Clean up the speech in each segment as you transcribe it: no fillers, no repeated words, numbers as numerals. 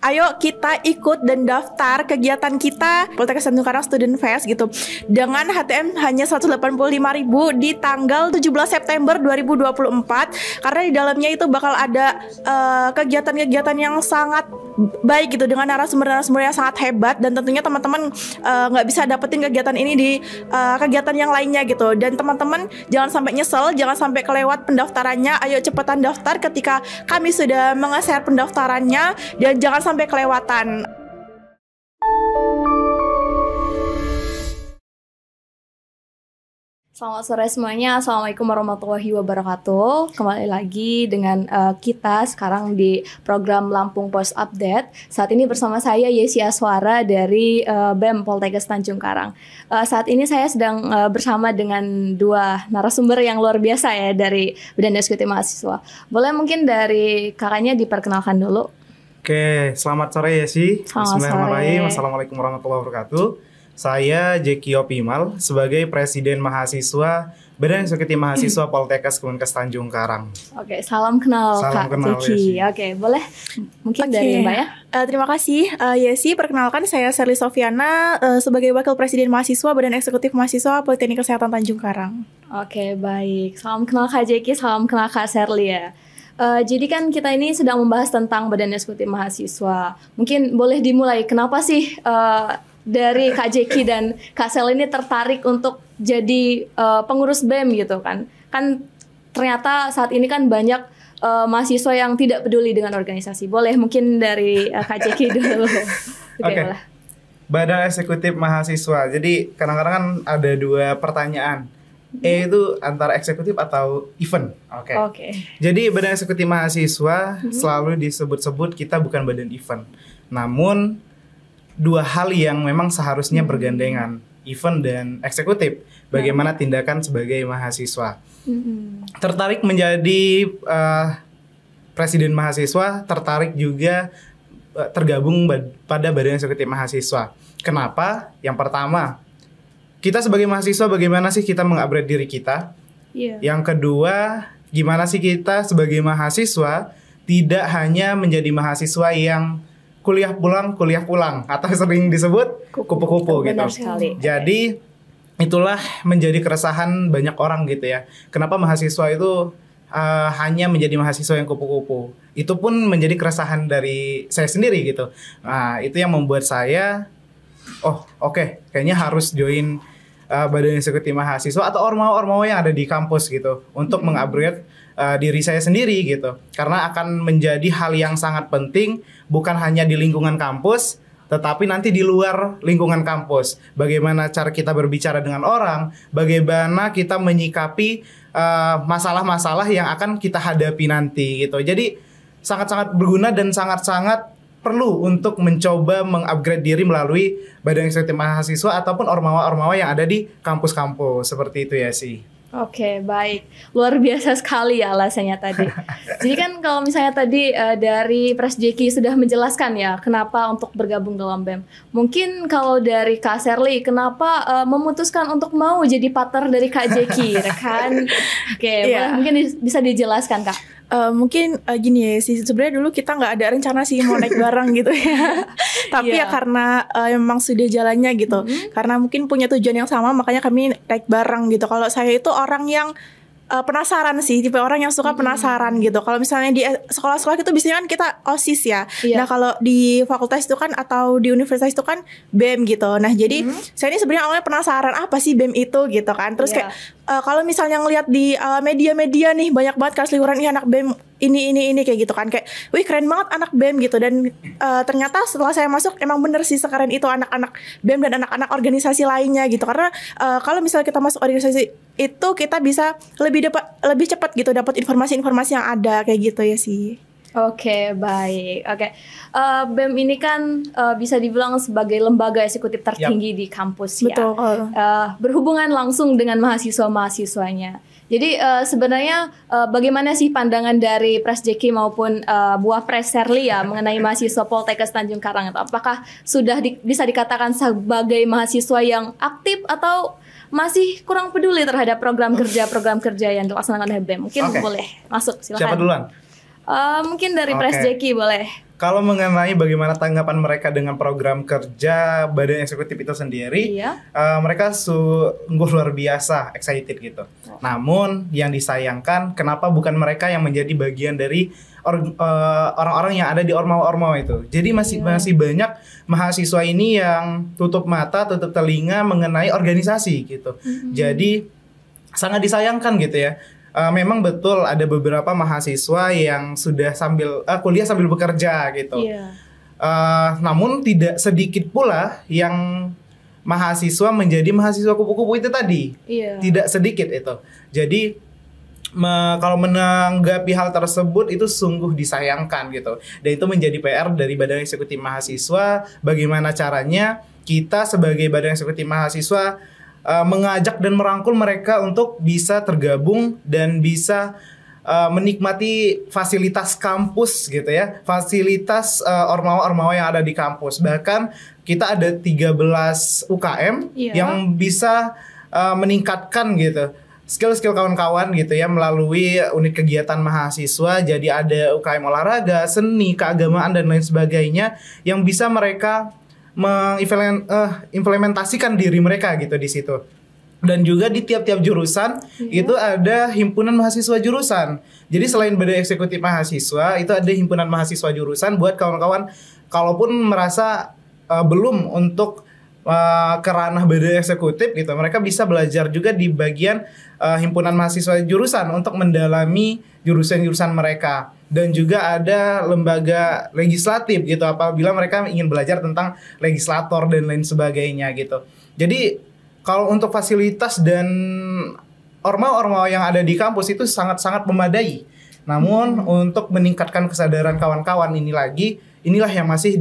ayo kita ikut dan daftar kegiatan kita Poltekkes Tanjung Karang Student Fest gitu dengan HTM hanya 185.000 di tanggal 17 September 2024 karena di dalamnya itu bakal ada kegiatan-kegiatan yang sangat baik gitu dengan narasumber-narasumber yang sangat hebat dan tentunya teman-teman nggak bisa dapetin kegiatan ini di kegiatan yang lainnya gitu. Dan teman-teman jangan sampai nyesel, jangan sampai kelewat pendaftarannya. Ayo cepetan daftar ketika kami sudah menge-share pendaftarannya dan jangan sampai kelewatan. Selamat sore semuanya, Assalamualaikum warahmatullahi wabarakatuh. Kembali lagi dengan kita sekarang di program Lampung Post Update. Saat ini bersama saya Yesi Aswara dari BEM Poltekkes Tanjung Karang. Saat ini saya sedang bersama dengan dua narasumber yang luar biasa ya dari Badan Eksekutif Mahasiswa. Boleh mungkin dari kakaknya diperkenalkan dulu. Oke, selamat sore Yesi. Bismillahirrahmanirrahim. Assalamualaikum warahmatullahi wabarakatuh. Saya Jeki Opimal sebagai Presiden Mahasiswa Badan Eksekutif Mahasiswa Poltekkes Kemenkes Tanjung Karang. Oke, salam kenal Salam Kak kenal, Jeki. Yesi. Oke, boleh mungkin dari Mbak ya? Terima kasih Yesi. Perkenalkan saya Serly Sofiana sebagai Wakil Presiden Mahasiswa Badan Eksekutif Mahasiswa Politeknik Kesehatan Tanjung Karang. Oke, baik. Salam kenal Kak Jeki, salam kenal Kak Serly ya. Jadi kan kita ini sedang membahas tentang Badan Eksekutif Mahasiswa. Mungkin boleh dimulai, kenapa sih dari Kak Jeki dan Kak Sel ini tertarik untuk jadi pengurus BEM gitu kan? Kan ternyata saat ini kan banyak mahasiswa yang tidak peduli dengan organisasi. Boleh mungkin dari Kak Jeki dulu. Oke. Badan Eksekutif Mahasiswa. Jadi kadang-kadang kan ada dua pertanyaan. Itu antara eksekutif atau event. Oke. Jadi Badan Eksekutif Mahasiswa selalu disebut-sebut kita bukan badan event. Namun dua hal yang memang seharusnya bergandengan, event dan eksekutif. Bagaimana tindakan sebagai mahasiswa. Tertarik menjadi presiden mahasiswa, tertarik juga tergabung pada Badan Eksekutif Mahasiswa. Kenapa? Yang pertama, kita sebagai mahasiswa bagaimana sih kita mengupgrade diri kita? Yang kedua, gimana sih kita sebagai mahasiswa tidak hanya menjadi mahasiswa yang kuliah pulang atau sering disebut kupu-kupu gitu. Jadi itulah menjadi keresahan banyak orang gitu ya. Kenapa mahasiswa itu hanya menjadi mahasiswa yang kupu-kupu? Itu pun menjadi keresahan dari saya sendiri gitu. Nah, itu yang membuat saya kayaknya harus join Badan Eksekutif Mahasiswa atau ormawa-ormawa yang ada di kampus gitu untuk mengupgrade diri saya sendiri gitu. Karena akan menjadi hal yang sangat penting bukan hanya di lingkungan kampus tetapi nanti di luar lingkungan kampus. Bagaimana cara kita berbicara dengan orang, bagaimana kita menyikapi masalah-masalah yang akan kita hadapi nanti gitu. Jadi sangat-sangat berguna dan sangat-sangat perlu untuk mencoba mengupgrade diri melalui Badan Eksekutif Mahasiswa ataupun ormawa-ormawa yang ada di kampus-kampus. Seperti itu ya sih. Oke, baik. Luar biasa sekali ya alasannya tadi. Jadi kan kalau misalnya tadi dari Pres Jeki sudah menjelaskan ya kenapa untuk bergabung dalam BEM. Mungkin kalau dari Kak Serly, kenapa memutuskan untuk mau jadi partner dari Kak Jeki, rekan? Oke, mungkin bisa dijelaskan Kak. Mungkin gini ya sih, sebenarnya dulu kita nggak ada rencana sih mau naik bareng gitu ya. Tapi ya karena memang sudah jalannya gitu. Karena mungkin punya tujuan yang sama, makanya kami naik bareng gitu. Kalau saya itu orang yang penasaran sih, tipe orang yang suka penasaran gitu. Kalau misalnya di sekolah-sekolah itu biasanya kan kita OSIS ya. Nah kalau di fakultas itu kan atau di universitas itu kan BEM gitu. Nah jadi saya ini sebenarnya awalnya penasaran apa sih BEM itu gitu kan. Terus kayak kalau misalnya ngelihat di media-media nih banyak banget kan seliweran anak BEM ini kayak gitu kan, kayak wih keren banget anak BEM gitu. Dan ternyata setelah saya masuk emang bener sih sekeren itu anak-anak BEM dan anak-anak organisasi lainnya gitu. Karena kalau misalnya kita masuk organisasi itu kita bisa lebih cepat gitu dapat informasi-informasi yang ada kayak gitu ya sih. Oke, baik. Oke, BEM ini kan bisa dibilang sebagai lembaga eksekutif tertinggi di kampus. Betul. Ya. Berhubungan langsung dengan mahasiswa-mahasiswanya. Jadi sebenarnya bagaimana sih pandangan dari Pres Jeki maupun Buah Pres Serly ya mengenai mahasiswa Poltekkes Tanjung Karang itu? Apakah sudah bisa dikatakan sebagai mahasiswa yang aktif atau masih kurang peduli terhadap program kerja yang dilaksanakan oleh BEM? Mungkin boleh masuk, silakan. Siapa duluan? Mungkin dari Pres Jeki boleh. kalau mengenai bagaimana tanggapan mereka dengan program kerja Badan Eksekutif itu sendiri, mereka sungguh luar biasa excited gitu. Namun yang disayangkan, kenapa bukan mereka yang menjadi bagian dari orang-orang yang ada di ormawa-ormawa itu. Jadi masih banyak mahasiswa ini yang tutup mata, tutup telinga mengenai organisasi gitu. Jadi sangat disayangkan gitu ya. Memang betul ada beberapa mahasiswa yang sudah kuliah sambil bekerja gitu. Namun tidak sedikit pula yang mahasiswa menjadi mahasiswa kupu-kupu itu tadi. Tidak sedikit itu. Jadi kalau menanggapi hal tersebut itu sungguh disayangkan gitu. Dan itu menjadi PR dari Badan Eksekutif Mahasiswa. Bagaimana caranya kita sebagai Badan Eksekutif Mahasiswa mengajak dan merangkul mereka untuk bisa tergabung dan bisa menikmati fasilitas kampus gitu ya, fasilitas ormawa-ormawa yang ada di kampus. Bahkan kita ada 13 UKM yang bisa meningkatkan gitu skill-skill kawan-kawan gitu ya melalui unit kegiatan mahasiswa. Jadi ada UKM olahraga, seni, keagamaan dan lain sebagainya yang bisa mereka mengimplementasikan diri mereka gitu di situ. Dan juga di tiap-tiap jurusan itu ada himpunan mahasiswa jurusan. Jadi selain Badan Eksekutif Mahasiswa, itu ada himpunan mahasiswa jurusan buat kawan-kawan kalaupun merasa belum untuk ke ranah Badan Eksekutif gitu, mereka bisa belajar juga di bagian himpunan mahasiswa jurusan untuk mendalami jurusan-jurusan mereka. Dan juga ada lembaga legislatif gitu apabila mereka ingin belajar tentang legislator dan lain sebagainya gitu. Jadi kalau untuk fasilitas dan ormawa-ormawa yang ada di kampus itu sangat-sangat memadai. Namun untuk meningkatkan kesadaran kawan-kawan inilah yang masih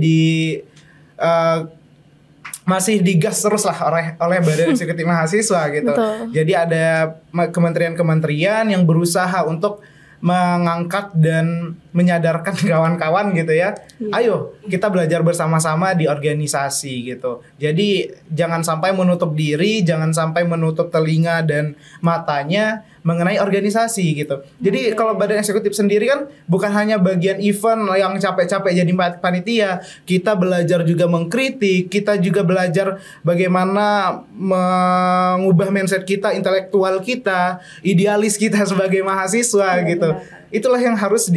digas terus lah oleh Badan Eksekutif Mahasiswa gitu. Jadi ada kementerian-kementerian yang berusaha untuk mengangkat dan menyadarkan kawan-kawan gitu ya. Ayo kita belajar bersama-sama di organisasi gitu. Jadi jangan sampai menutup diri, jangan sampai menutup telinga dan matanya mengenai organisasi gitu. Jadi kalau Badan Eksekutif sendiri kan bukan hanya bagian event yang capek-capek jadi panitia, kita belajar juga mengkritik, kita juga belajar bagaimana mengubah mindset kita, intelektual kita, idealis kita sebagai mahasiswa gitu. Itulah yang harus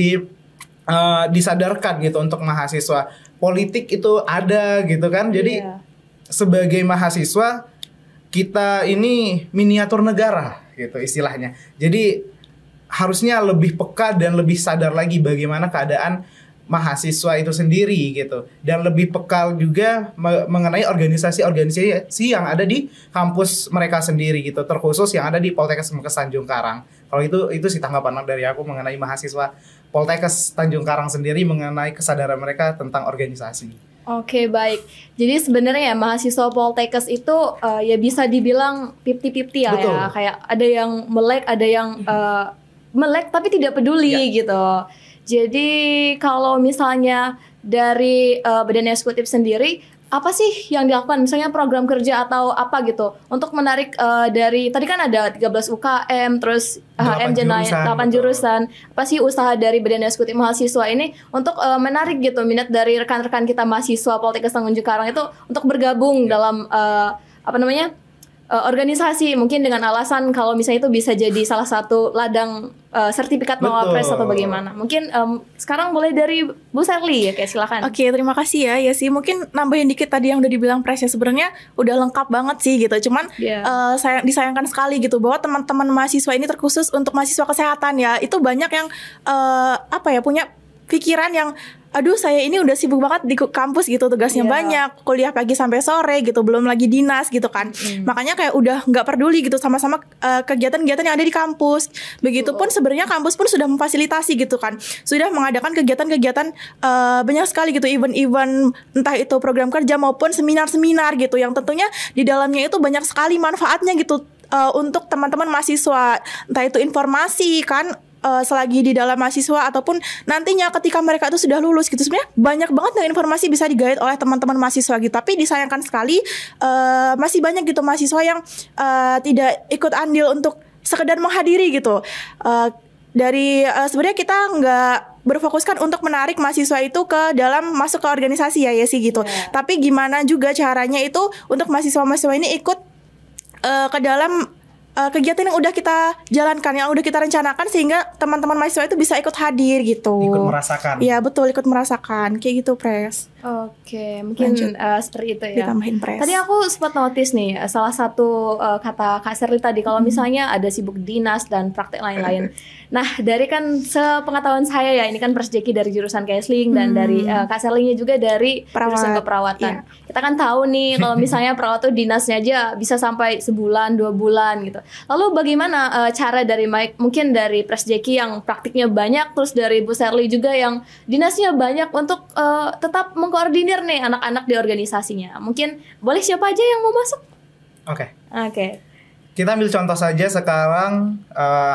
disadarkan gitu untuk mahasiswa. Politik itu ada gitu kan. Jadi sebagai mahasiswa kita ini miniatur negara gitu istilahnya. Jadi harusnya lebih peka dan lebih sadar lagi bagaimana keadaan mahasiswa itu sendiri gitu, dan lebih peka juga mengenai organisasi-organisasi yang ada di kampus mereka sendiri gitu, terkhusus yang ada di Poltekkes Tanjung Karang. Kalau itu sih tanggapan dari aku mengenai mahasiswa Poltekkes Tanjung Karang sendiri mengenai kesadaran mereka tentang organisasi. Oke, baik. Jadi sebenarnya ya mahasiswa Poltekkes itu ya bisa dibilang 50-50 ya. Kayak ada yang melek, ada yang melek tapi tidak peduli gitu. Jadi kalau misalnya dari Badan Eksekutif sendiri, apa sih yang dilakukan? Misalnya program kerja atau apa gitu untuk menarik dari tadi kan ada 13 UKM, terus HM 8 jurusan. Apa sih usaha dari Badan Eksekutif Mahasiswa ini untuk menarik gitu minat dari rekan-rekan kita mahasiswa Poltekkes Tanjung Karang itu untuk bergabung dalam organisasi, mungkin dengan alasan kalau misalnya itu bisa jadi salah satu ladang sertifikat mawapres atau bagaimana. Mungkin sekarang boleh dari Bu Sherly ya, kayak silakan. Oke, terima kasih ya. Ya sih, mungkin nambahin dikit tadi yang udah dibilang Pres ya, sebenarnya udah lengkap banget sih gitu. Cuman disayangkan sekali gitu bahwa teman-teman mahasiswa ini terkhusus untuk mahasiswa kesehatan ya, itu banyak yang punya pikiran yang aduh saya ini udah sibuk banget di kampus gitu, tugasnya banyak, kuliah pagi sampai sore gitu, belum lagi dinas gitu kan. Makanya kayak udah nggak peduli gitu sama-sama kegiatan-kegiatan yang ada di kampus. Begitupun sebenarnya kampus pun sudah memfasilitasi gitu kan, sudah mengadakan kegiatan-kegiatan banyak sekali gitu, event-event entah itu program kerja maupun seminar-seminar gitu, yang tentunya di dalamnya itu banyak sekali manfaatnya gitu untuk teman-teman mahasiswa, entah itu informasi kan selagi di dalam mahasiswa ataupun nantinya ketika mereka itu sudah lulus gitu. Sebenarnya banyak banget yang informasi bisa digait oleh teman-teman mahasiswa gitu. Tapi disayangkan sekali masih banyak gitu mahasiswa yang tidak ikut andil untuk sekedar menghadiri gitu. Sebenarnya kita berfokuskan untuk menarik mahasiswa itu ke dalam masuk ke organisasi ya sih gitu. Tapi gimana juga caranya itu untuk mahasiswa-mahasiswa ini ikut ke dalam kegiatan yang udah kita jalankan, yang udah kita rencanakan, sehingga teman-teman mahasiswa itu bisa ikut hadir gitu. Ikut merasakan. Iya betul, ikut merasakan kayak gitu, Pres. Oke, mungkin seperti itu ya. Ditambahin, Pres. Tadi aku sempat notice nih salah satu kata Kak Sherly tadi kalau misalnya ada sibuk dinas dan praktek lain-lain. Nah, dari kan sepengetahuan saya ya, ini kan Pres Jeki dari jurusan counseling dan dari Kak Sherly-nya juga dari jurusan keperawatan. Kita kan tahu nih kalau misalnya perawat tuh dinasnya aja bisa sampai sebulan, 2 bulan gitu. Lalu bagaimana cara dari mungkin dari Pres Jeki yang praktiknya banyak, terus dari Bu Sherly juga yang dinasnya banyak untuk tetap mengkoordinir nih anak-anak di organisasinya. Mungkin boleh siapa aja yang mau masuk? Oke. Kita ambil contoh saja sekarang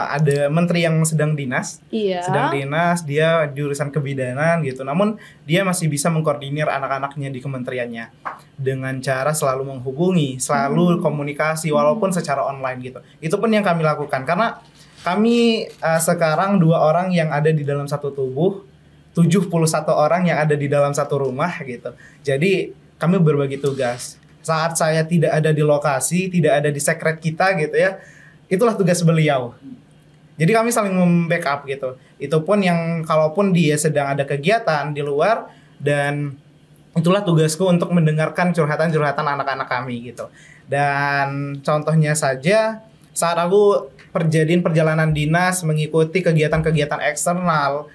ada menteri yang sedang dinas. Iya. Sedang dinas, dia jurusan kebidanan gitu. Namun dia masih bisa mengkoordinir anak-anaknya di kementeriannya dengan cara selalu menghubungi, selalu komunikasi walaupun secara online gitu. Itu pun yang kami lakukan karena kami sekarang 2 orang yang ada di dalam satu tubuh, 71 orang yang ada di dalam satu rumah gitu. Jadi kami berbagi tugas. Saat saya tidak ada di lokasi, tidak ada di sekret kita gitu ya, itulah tugas beliau. Jadi kami saling membackup gitu. Itu pun yang kalaupun dia sedang ada kegiatan di luar, dan itulah tugasku untuk mendengarkan curhatan-curhatan anak-anak kami gitu. Dan contohnya saja saat aku perjalanan dinas mengikuti kegiatan-kegiatan eksternal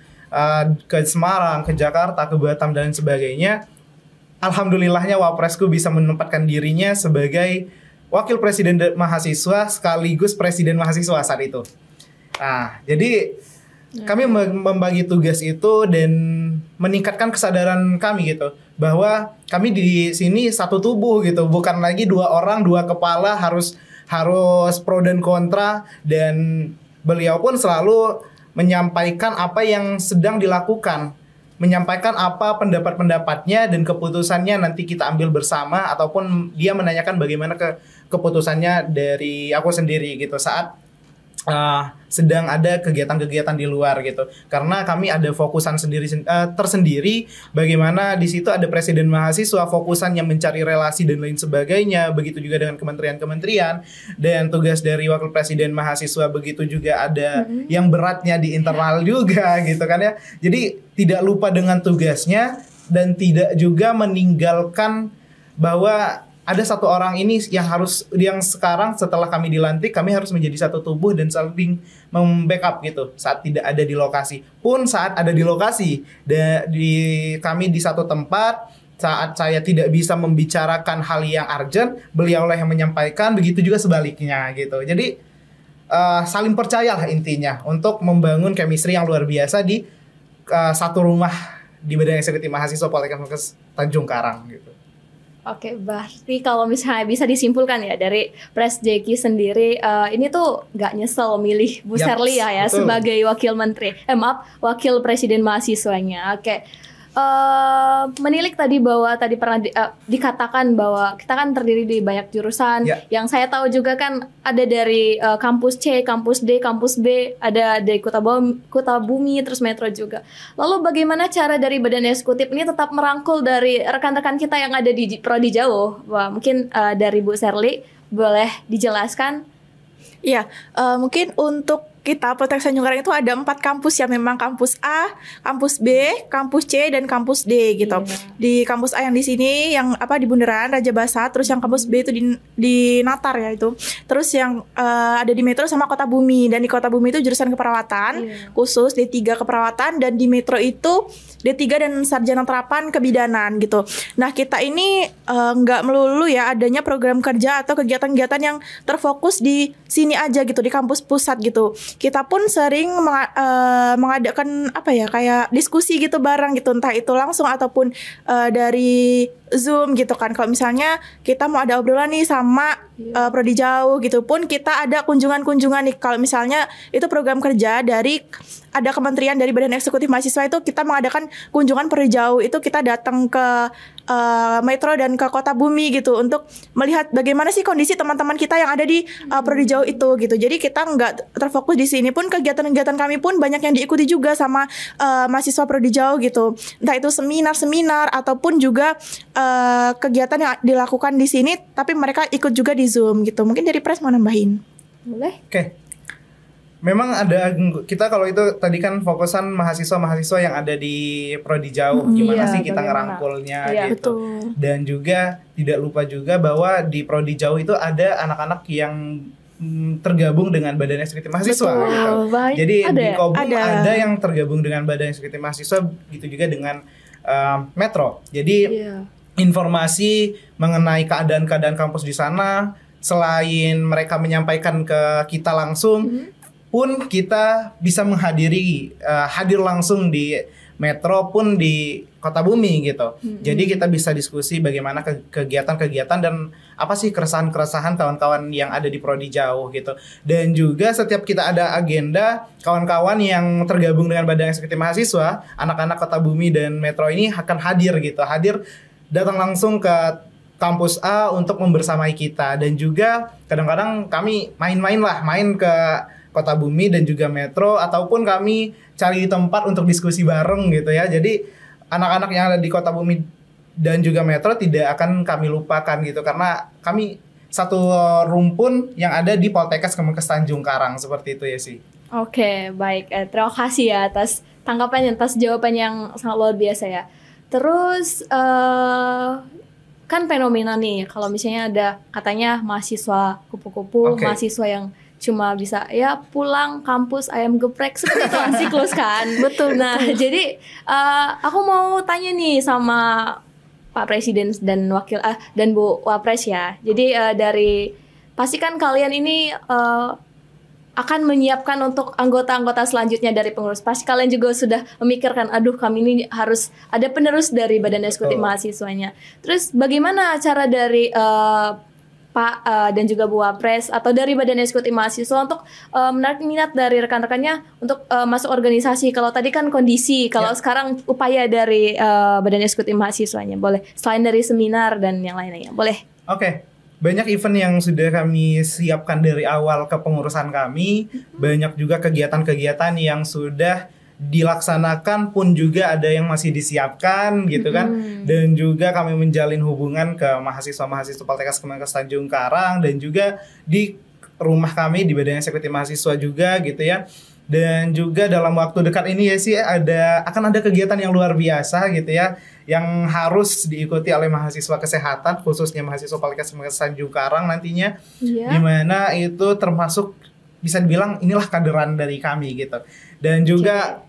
ke Semarang, ke Jakarta, ke Batam dan sebagainya, alhamdulillahnya Wapresku bisa menempatkan dirinya sebagai wakil presiden mahasiswa sekaligus presiden mahasiswa saat itu. Nah, jadi kami membagi tugas itu dan meningkatkan kesadaran kami gitu, bahwa kami di sini satu tubuh gitu, bukan lagi 2 orang 2 kepala harus pro dan kontra. Dan beliau pun selalu menyampaikan apa yang sedang dilakukan, menyampaikan apa pendapat-pendapatnya dan keputusannya nanti kita ambil bersama, ataupun dia menanyakan bagaimana keputusannya dari aku sendiri gitu saat sedang ada kegiatan-kegiatan di luar gitu. Karena kami ada fokusan tersendiri, bagaimana di situ ada presiden mahasiswa fokusannya mencari relasi dan lain sebagainya, begitu juga dengan kementerian-kementerian, dan tugas dari wakil presiden mahasiswa begitu juga ada yang beratnya di internal juga gitu kan ya. Jadi tidak lupa dengan tugasnya dan tidak juga meninggalkan bahwa ada satu orang ini yang sekarang setelah kami dilantik, kami harus menjadi satu tubuh dan saling membackup gitu saat tidak ada di lokasi. Pun saat ada di lokasi, kami di satu tempat, saat saya tidak bisa membicarakan hal yang urgent, beliaulah yang menyampaikan, begitu juga sebaliknya gitu. Jadi saling percayalah intinya untuk membangun chemistry yang luar biasa di satu rumah di Badan Eksekutif Mahasiswa Politeknik Tanjung Karang gitu. Oke, berarti kalau misalnya bisa disimpulkan ya dari Pres Jeki sendiri, ini tuh gak nyesel milih Bu Sherly ya sebagai wakil menteri, wakil presiden mahasiswanya. Oke. Menilik tadi bahwa tadi pernah dikatakan bahwa kita kan terdiri di banyak jurusan. Yang saya tahu juga kan ada dari kampus C, kampus D, kampus B, ada dari Kota Bumi, terus Metro juga. Lalu bagaimana cara dari Badan Eksekutif ini tetap merangkul dari rekan-rekan kita yang ada di prodi jauh? Wah, mungkin dari Bu Sherly boleh dijelaskan? Iya, mungkin untuk kita Politeknik Tanjung Karang itu ada 4 kampus ya, memang kampus A, kampus B, kampus C, dan kampus D gitu. Di kampus A yang di sini yang di Bundaran Raja Basa, terus yang kampus B itu di Natar ya itu. Terus yang ada di Metro sama Kota Bumi, dan di Kota Bumi itu jurusan keperawatan khusus D3 keperawatan, dan di Metro itu D3 dan sarjana terapan kebidanan gitu. Nah, kita ini nggak melulu ya adanya program kerja atau kegiatan-kegiatan yang terfokus di sini aja gitu, di kampus pusat gitu. Kita pun sering mengadakan kayak diskusi gitu bareng gitu, entah itu langsung ataupun dari Zoom gitu kan. Kalau misalnya kita mau ada obrolan nih sama prodi jauh gitu, pun kita ada kunjungan-kunjungan nih. Kalau misalnya itu program kerja dari ada kementerian dari Badan Eksekutif Mahasiswa, itu kita mengadakan kunjungan prodi jauh, itu kita datang ke Metro dan ke Kota Bumi gitu untuk melihat bagaimana sih kondisi teman-teman kita yang ada di Prodi Jauh itu gitu. Jadi kita nggak terfokus di sini pun, kegiatan-kegiatan kami pun banyak yang diikuti juga sama mahasiswa Prodi Jauh gitu. Entah itu seminar-seminar ataupun juga kegiatan yang dilakukan di sini tapi mereka ikut juga di Zoom gitu. Mungkin dari Pres mau nambahin. Boleh? Oke. Memang ada, kita kalau itu tadi kan fokusan mahasiswa-mahasiswa yang ada di Prodi Jauh, gimana sih kita ngerangkulnya gitu. Betul. Dan juga tidak lupa juga bahwa di Prodi Jauh itu ada anak-anak yang tergabung dengan Badan Eksekutif Mahasiswa gitu. Jadi di Kobum ada yang tergabung dengan Badan Eksekutif Mahasiswa, gitu juga dengan Metro. Jadi informasi mengenai keadaan-keadaan kampus di sana, selain mereka menyampaikan ke kita langsung, pun kita bisa menghadiri hadir langsung di Metro pun di Kota Bumi gitu. Jadi kita bisa diskusi bagaimana kegiatan-kegiatan dan apa sih keresahan-keresahan kawan-kawan yang ada di Prodi Jauh gitu. Dan juga setiap kita ada agenda, kawan-kawan yang tergabung dengan Badan Eksekutif Mahasiswa, anak-anak Kota Bumi dan Metro ini akan hadir gitu. Hadir datang langsung ke kampus A untuk membersamai kita. Dan juga kadang-kadang kami main ke Kota Bumi dan juga Metro, ataupun kami cari tempat untuk diskusi bareng gitu ya. Jadi anak-anak yang ada di Kota Bumi dan juga Metro tidak akan kami lupakan gitu, karena kami satu rumpun yang ada di Poltekkes Kemenkes Tanjung Karang, seperti itu ya sih. Oke, baik. Terima kasih ya atas tanggapannya, atas jawaban yang sangat luar biasa ya. Terus kan fenomena nih, kalau misalnya ada katanya mahasiswa kupu-kupu, mahasiswa yang cuma bisa ya pulang kampus ayam geprek, seperti itu kan siklus kan. Betul. Nah, jadi aku mau tanya nih sama Pak Presiden dan Wakil dan Bu Wapres ya. Jadi dari pastikan kalian ini akan menyiapkan untuk anggota-anggota selanjutnya dari pengurus. Pasti kalian juga sudah memikirkan, aduh kami ini harus ada penerus dari Badan Eksekutif Mahasiswanya. Terus bagaimana cara dari Pak dan juga Bu Wapres atau dari Badan Eksekutif Mahasiswa untuk menarik minat dari rekan-rekannya untuk masuk organisasi? Kalau tadi kan kondisi, kalau sekarang upaya dari Badan Eksekutif Mahasiswanya, boleh selain dari seminar dan yang lainnya, boleh? Oke. Banyak event yang sudah kami siapkan dari awal kepengurusan kami, banyak juga kegiatan-kegiatan yang sudah dilaksanakan pun juga ada yang masih disiapkan gitu kan. Dan juga kami menjalin hubungan ke mahasiswa-mahasiswa Poltekkes Kemenkes Tanjung Karang dan juga di rumah kami di Badan Eksekutif Mahasiswa juga gitu ya. Dan juga dalam waktu dekat ini ya sih akan ada kegiatan yang luar biasa gitu ya, yang harus diikuti oleh mahasiswa kesehatan, khususnya mahasiswa Poltekkes Kemenkes Tanjung Karang nantinya, di mana itu termasuk bisa dibilang inilah kaderan dari kami gitu. Dan juga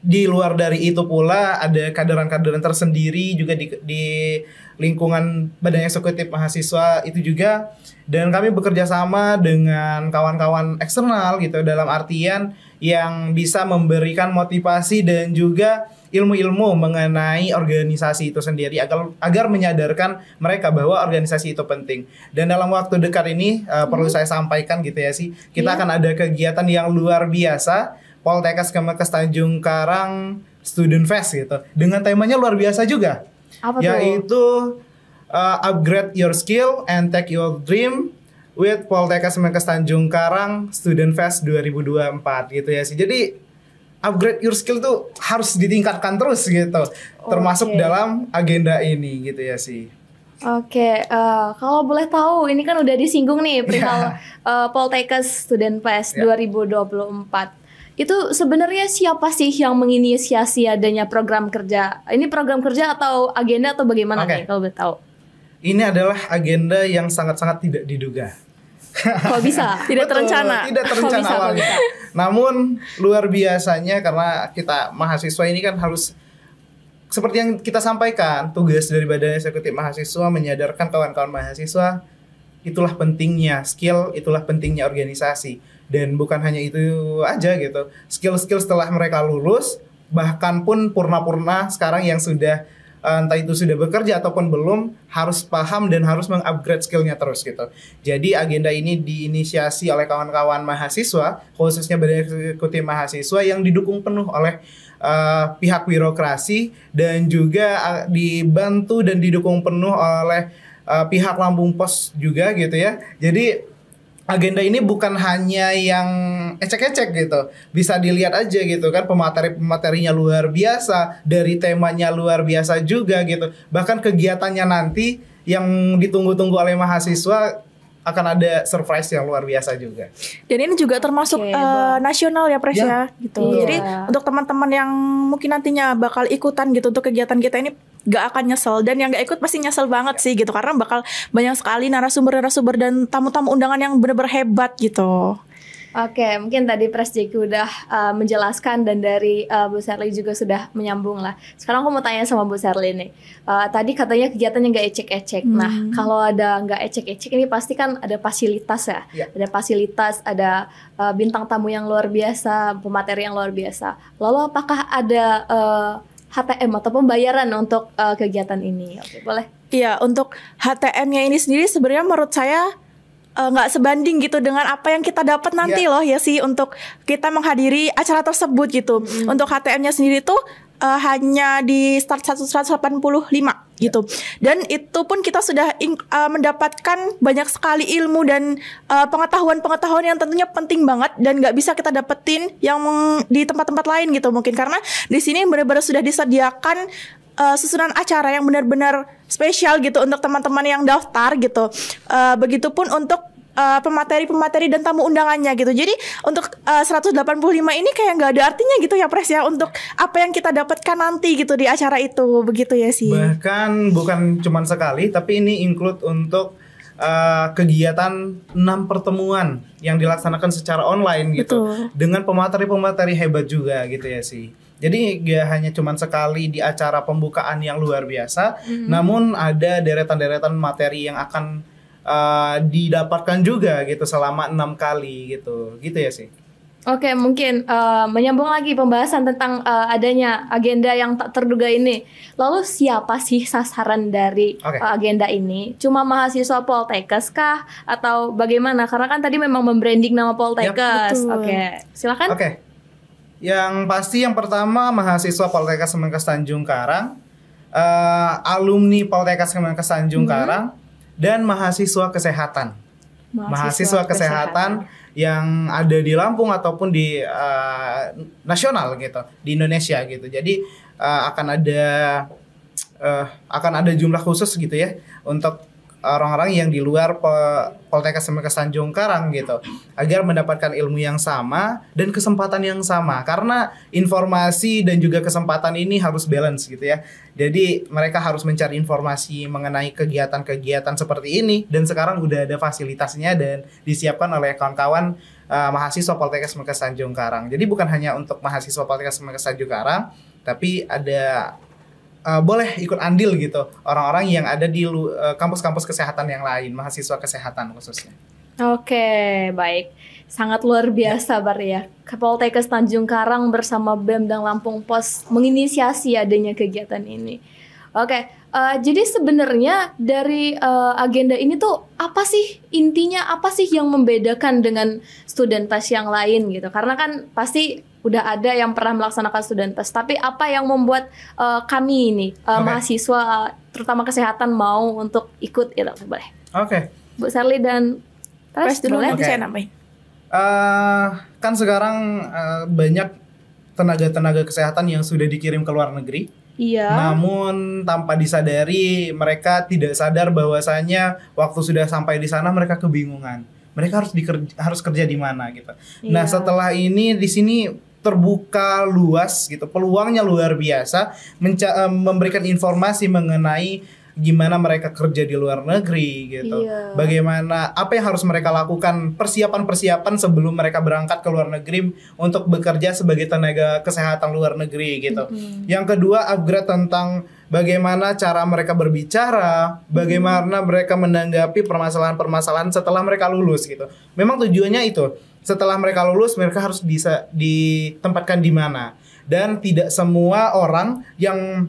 di luar dari itu pula ada kaderan-kaderan tersendiri juga di lingkungan Badan Eksekutif Mahasiswa itu juga. Dan kami bekerja sama dengan kawan-kawan eksternal gitu, dalam artian yang bisa memberikan motivasi dan juga ilmu-ilmu mengenai organisasi itu sendiri agar menyadarkan mereka bahwa organisasi itu penting. Dan dalam waktu dekat ini perlu saya sampaikan gitu ya sih, kita akan ada kegiatan yang luar biasa, Poltekkes Kemenkes Tanjung Karang Student Fest gitu, dengan temanya luar biasa juga. Apa yaitu upgrade your skill and take your dream with Poltekkes Kemenkes Tanjung Karang Student Fest 2024 gitu ya sih. Jadi upgrade your skill tuh harus ditingkatkan terus gitu, termasuk dalam agenda ini gitu ya sih. Oke, kalau boleh tahu, ini kan udah disinggung nih perihal Poltekkes Student Fest 2024. Itu sebenarnya siapa sih yang menginisiasi adanya program kerja? Ini program kerja atau agenda atau bagaimana nih kalau boleh tahu? Ini adalah agenda yang sangat-sangat tidak diduga. Kok bisa? Tidak terencana. Tidak terencana awalnya. Namun luar biasanya karena kita mahasiswa ini kan harus, seperti yang kita sampaikan, tugas dari Badan Eksekutif Mahasiswa menyadarkan kawan-kawan mahasiswa, itulah pentingnya skill, itulah pentingnya organisasi. Dan bukan hanya itu aja gitu, skill-skill setelah mereka lulus, bahkan pun purna-purna sekarang yang sudah entah itu sudah bekerja ataupun belum, harus paham dan harus mengupgrade skillnya terus gitu. Jadi agenda ini diinisiasi oleh kawan-kawan mahasiswa, khususnya Badan Eksekutif Mahasiswa, yang didukung penuh oleh pihak birokrasi dan juga dibantu dan didukung penuh oleh pihak Lampung Pos juga gitu ya. Jadi agenda ini bukan hanya yang ecek-ecek gitu. Bisa dilihat aja gitu kan, pemateri-pematerinya luar biasa, dari temanya luar biasa juga gitu. Bahkan kegiatannya nanti yang ditunggu-tunggu oleh mahasiswa akan ada surprise yang luar biasa juga. Dan ini juga termasuk nasional ya Pres ya gitu. Iya. Jadi untuk teman-teman yang mungkin nantinya bakal ikutan gitu untuk kegiatan kita ini gak akan nyesel, dan yang gak ikut pasti nyesel banget sih gitu, karena bakal banyak sekali narasumber dan tamu-tamu undangan yang benar-benar hebat gitu. Oke, mungkin tadi Pres Jeki udah menjelaskan, dan dari Bu Sherly juga sudah menyambung lah. Sekarang aku mau tanya sama Bu Sherly nih. Tadi katanya kegiatannya nggak ecek-ecek. Nah, kalau ada nggak ecek-ecek ini pasti kan ada fasilitas ya. Ada fasilitas, ada bintang tamu yang luar biasa, pemateri yang luar biasa. Lalu apakah ada HTM atau pembayaran untuk kegiatan ini? Oke, boleh. Iya, untuk HTM-nya ini sendiri sebenarnya menurut saya nggak sebanding gitu dengan apa yang kita dapat nanti loh ya sih, untuk kita menghadiri acara tersebut gitu. Untuk HTM-nya sendiri tuh hanya di start 185 gitu. Dan itu pun kita sudah mendapatkan banyak sekali ilmu dan pengetahuan-pengetahuan yang tentunya penting banget dan nggak bisa kita dapetin yang di tempat-tempat lain gitu mungkin, karena di sini benar-benar sudah disediakan susunan acara yang benar-benar spesial gitu untuk teman-teman yang daftar gitu. Begitupun untuk pemateri-pemateri dan tamu undangannya gitu. Jadi untuk 185 ini kayak nggak ada artinya gitu ya Pres ya, untuk apa yang kita dapatkan nanti gitu di acara itu, begitu ya sih. Bahkan bukan cuma sekali, tapi ini include untuk kegiatan 6 pertemuan yang dilaksanakan secara online gitu. Betul. Dengan pemateri-pemateri hebat juga gitu ya sih. Jadi gak hanya cuma sekali di acara pembukaan yang luar biasa, namun ada deretan-deretan materi yang akan didapatkan juga gitu selama 6 kali gitu ya sih. Oke, mungkin menyambung lagi pembahasan tentang adanya agenda yang tak terduga ini. Lalu siapa sih sasaran dari agenda ini? Cuma mahasiswa Poltekkes kah? Atau bagaimana? Karena kan tadi memang membranding nama Poltekkes. Oke, silakan. Oke. Yang pasti yang pertama mahasiswa Poltekkes Kemenkes Tanjung Karang, alumni Poltekkes Kemenkes Tanjung Karang, dan mahasiswa kesehatan. Mahasiswa kesehatan yang ada di Lampung ataupun di nasional gitu, di Indonesia gitu. Jadi akan ada jumlah khusus gitu ya untuk orang-orang yang di luar Poltekkes Kemenkes Tanjung Karang gitu, agar mendapatkan ilmu yang sama dan kesempatan yang sama, karena informasi dan juga kesempatan ini harus balance gitu ya. Jadi mereka harus mencari informasi mengenai kegiatan-kegiatan seperti ini, dan sekarang udah ada fasilitasnya dan disiapkan oleh kawan-kawan mahasiswa Poltekkes Kemenkes Tanjung Karang. Jadi bukan hanya untuk mahasiswa Poltekkes Kemenkes Tanjung Karang, tapi ada boleh ikut andil gitu orang-orang yang ada di kampus-kampus kesehatan yang lain, mahasiswa kesehatan khususnya. Oke, baik. Sangat luar biasa berarti ya. Poltekkes Tanjung Karang bersama BEM dan Lampung Pos menginisiasi adanya kegiatan ini. Oke, jadi sebenarnya dari agenda ini tuh apa sih intinya, apa sih yang membedakan dengan Studenpes yang lain gitu? Karena kan pasti udah ada yang pernah melaksanakan Studenpes, tapi apa yang membuat kami ini mahasiswa terutama kesehatan mau untuk ikut gitu? Boleh. Oke. Bu Sherly dan Pres dulu nanti saya nambahin. Kan sekarang banyak tenaga-tenaga kesehatan yang sudah dikirim ke luar negeri. Iya. Namun tanpa disadari mereka tidak sadar bahwasanya waktu sudah sampai di sana mereka kebingungan. Mereka harus kerja di mana gitu. Iya. Nah, setelah ini di sini terbuka luas gitu, peluangnya luar biasa, memberikan informasi mengenai gimana mereka kerja di luar negeri gitu. Iya. Bagaimana, apa yang harus mereka lakukan, persiapan-persiapan sebelum mereka berangkat ke luar negeri untuk bekerja sebagai tenaga kesehatan luar negeri gitu. Yang kedua, upgrade tentang bagaimana cara mereka berbicara, bagaimana mereka menanggapi permasalahan-permasalahan setelah mereka lulus gitu. Memang tujuannya itu. Setelah mereka lulus, mereka harus bisa ditempatkan di mana. Dan tidak semua orang yang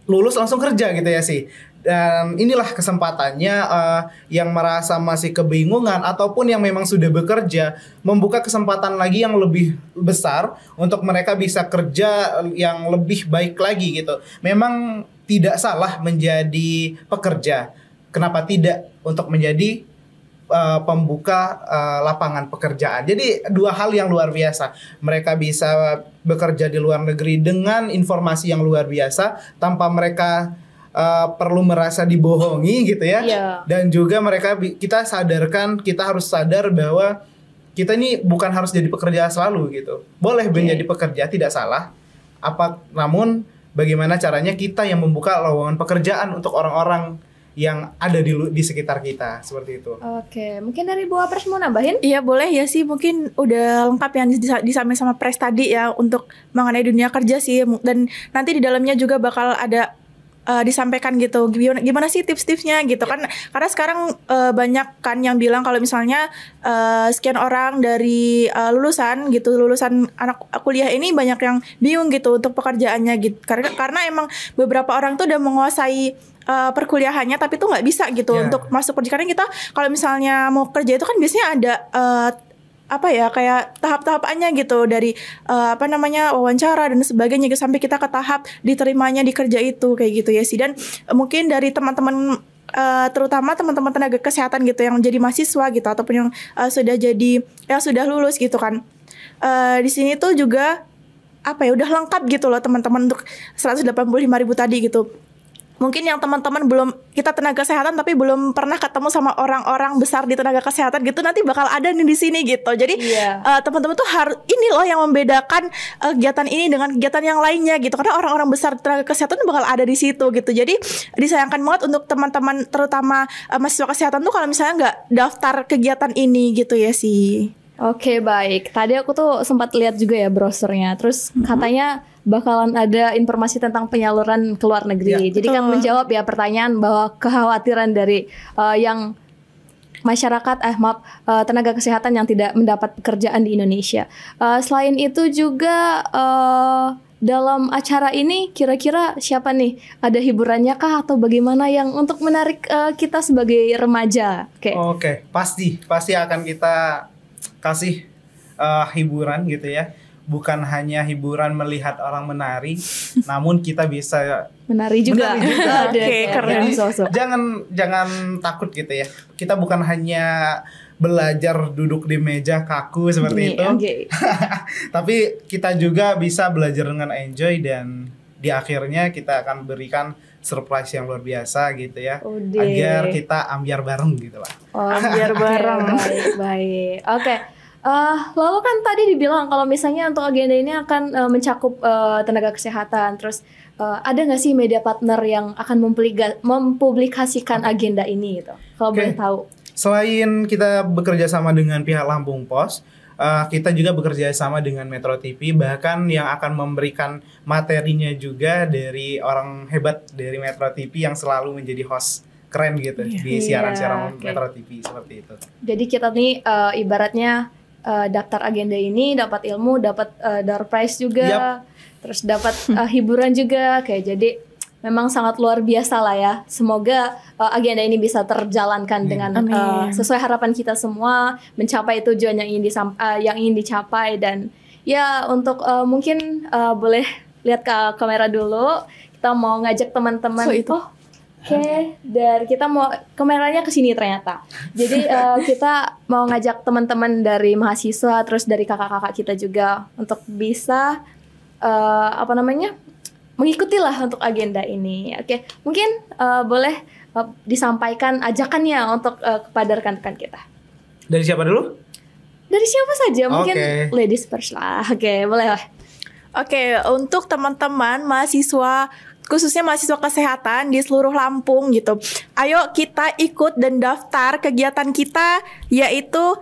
lulus langsung kerja gitu ya sih. Dan inilah kesempatannya yang merasa masih kebingungan ataupun yang memang sudah bekerja, membuka kesempatan lagi yang lebih besar untuk mereka bisa kerja yang lebih baik lagi gitu. Memang tidak salah menjadi pekerja. Kenapa tidak untuk menjadi pembuka lapangan pekerjaan. Jadi dua hal yang luar biasa. Mereka bisa bekerja di luar negeri dengan informasi yang luar biasa tanpa mereka perlu merasa dibohongi gitu ya. Dan juga kita harus sadar bahwa kita ini bukan harus jadi pekerja selalu gitu. Boleh menjadi pekerja, tidak salah. Namun bagaimana caranya kita yang membuka lowongan pekerjaan untuk orang-orang yang ada di sekitar kita, seperti itu. Oke, mungkin dari Bu Apres mau nambahin? Iya boleh ya sih, mungkin udah lengkap yang disampaikan sama Pres tadi ya untuk mengenai dunia kerja sih. Dan nanti di dalamnya juga bakal ada disampaikan gitu gimana sih tips-tipsnya gitu kan, karena sekarang banyak kan yang bilang kalau misalnya sekian orang dari lulusan anak kuliah ini banyak yang bingung gitu untuk pekerjaannya gitu, karena emang beberapa orang tuh udah menguasai perkuliahannya tapi tuh nggak bisa gitu untuk masuk kerja, karena kita kalau misalnya mau kerja itu kan biasanya ada kayak tahap-tahapannya gitu, dari wawancara dan sebagainya gitu, sampai kita ke tahap diterimanya di kerja itu kayak gitu ya sih. Dan mungkin dari teman-teman terutama teman-teman tenaga kesehatan gitu yang jadi mahasiswa gitu ataupun yang sudah lulus gitu kan, di sini tuh juga udah lengkap gitu loh teman-teman untuk 185.000 tadi gitu. Mungkin yang teman-teman kita tenaga kesehatan tapi belum pernah ketemu sama orang-orang besar di tenaga kesehatan gitu, nanti bakal ada nih di sini gitu. Jadi teman-teman tuh ini loh yang membedakan kegiatan ini dengan kegiatan yang lainnya gitu, karena orang-orang besar di tenaga kesehatan bakal ada di situ gitu. Jadi disayangkan banget untuk teman-teman terutama mahasiswa kesehatan tuh kalau misalnya nggak daftar kegiatan ini gitu ya sih. Oke, baik. Tadi aku tuh sempat lihat juga ya brosurnya. Terus katanya bakalan ada informasi tentang penyaluran ke luar negeri. Jadi kan menjawab ya pertanyaan bahwa kekhawatiran dari yang masyarakat tenaga kesehatan yang tidak mendapat pekerjaan di Indonesia. Selain itu juga dalam acara ini kira-kira siapa nih? Ada hiburannya kah atau bagaimana yang untuk menarik kita sebagai remaja? Oke, pasti akan kita kasih hiburan gitu ya. Bukan hanya hiburan melihat orang menari, namun kita bisa menari juga. Oke, keren. Jangan takut gitu ya. Kita bukan hanya belajar duduk di meja kaku seperti itu. Tapi kita juga bisa belajar dengan enjoy, dan di akhirnya kita akan berikan surprise yang luar biasa gitu ya. Agar kita ambiar bareng gitu lah. Ambiar bareng. Baik. Oke. Lalu kan tadi dibilang kalau misalnya untuk agenda ini akan mencakup tenaga kesehatan. Terus ada nggak sih media partner yang akan mempublikasikan agenda ini gitu? Kalau boleh tahu. Selain kita bekerja sama dengan pihak Lampung Pos, kita juga bekerja sama dengan Metro TV. Bahkan yang akan memberikan materinya juga dari orang hebat dari Metro TV yang selalu menjadi host keren gitu di siaran-siaran Metro TV seperti itu. Jadi kita nih ibaratnya daftar agenda ini, dapat ilmu, dapat door prize juga, terus dapat hiburan juga, jadi memang sangat luar biasa lah ya. Semoga agenda ini bisa terjalankan dengan sesuai harapan kita semua, mencapai tujuan yang ingin dicapai. Dan ya untuk mungkin boleh lihat ke kamera dulu, kita mau ngajak teman-teman. Dari kita mau kameranya ke sini ternyata. Jadi kita mau ngajak teman-teman dari mahasiswa, terus dari kakak-kakak kita juga untuk bisa mengikutilah untuk agenda ini. Mungkin boleh disampaikan ajakannya untuk kepada rekan-rekan kita. Dari siapa dulu? Dari siapa saja, mungkin ladies first lah. Boleh lah. Untuk teman-teman mahasiswa, khususnya mahasiswa kesehatan di seluruh Lampung gitu, ayo kita ikut dan daftar kegiatan kita, yaitu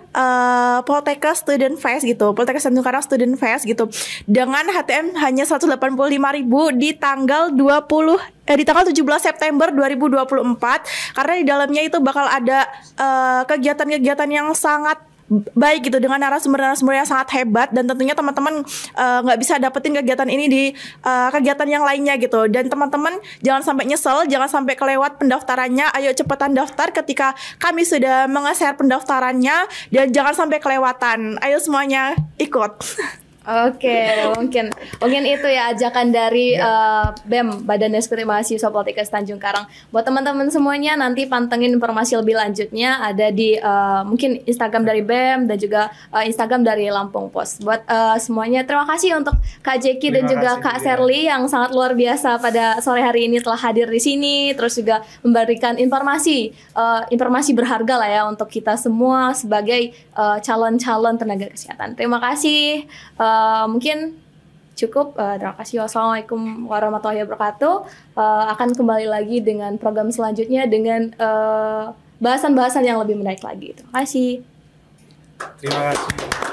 Poltekkes Student Fest gitu, Poltekkes Tanjung Karang Student Fest gitu, dengan HTM hanya 185.000 di tanggal 17 September 2024, karena di dalamnya itu bakal ada kegiatan-kegiatan yang sangat baik gitu dengan narasumber-narasumber yang sangat hebat, dan tentunya teman-teman nggak bisa dapetin kegiatan ini di kegiatan yang lainnya gitu. Dan teman-teman jangan sampai nyesel, jangan sampai kelewat pendaftarannya. Ayo cepetan daftar ketika kami sudah nge-share pendaftarannya, dan jangan sampai kelewatan. Ayo semuanya ikut. Oke, mungkin itu ya ajakan dari BEM, Badan Eksekutif Mahasiswa Politeknik Tanjung Karang. Buat teman-teman semuanya, nanti pantengin informasi lebih lanjutnya ada di mungkin Instagram dari BEM dan juga Instagram dari Lampung Pos. Buat semuanya, terima kasih untuk Kak Jeki dan juga Kak Sherly yang sangat luar biasa pada sore hari ini telah hadir di sini, terus juga memberikan informasi berharga lah ya untuk kita semua sebagai calon-calon tenaga kesehatan. Terima kasih. Mungkin cukup. Terima kasih. Wassalamualaikum warahmatullahi wabarakatuh. Akan kembali lagi dengan program selanjutnya dengan bahasan-bahasan yang lebih menarik lagi. Terima kasih. Terima kasih.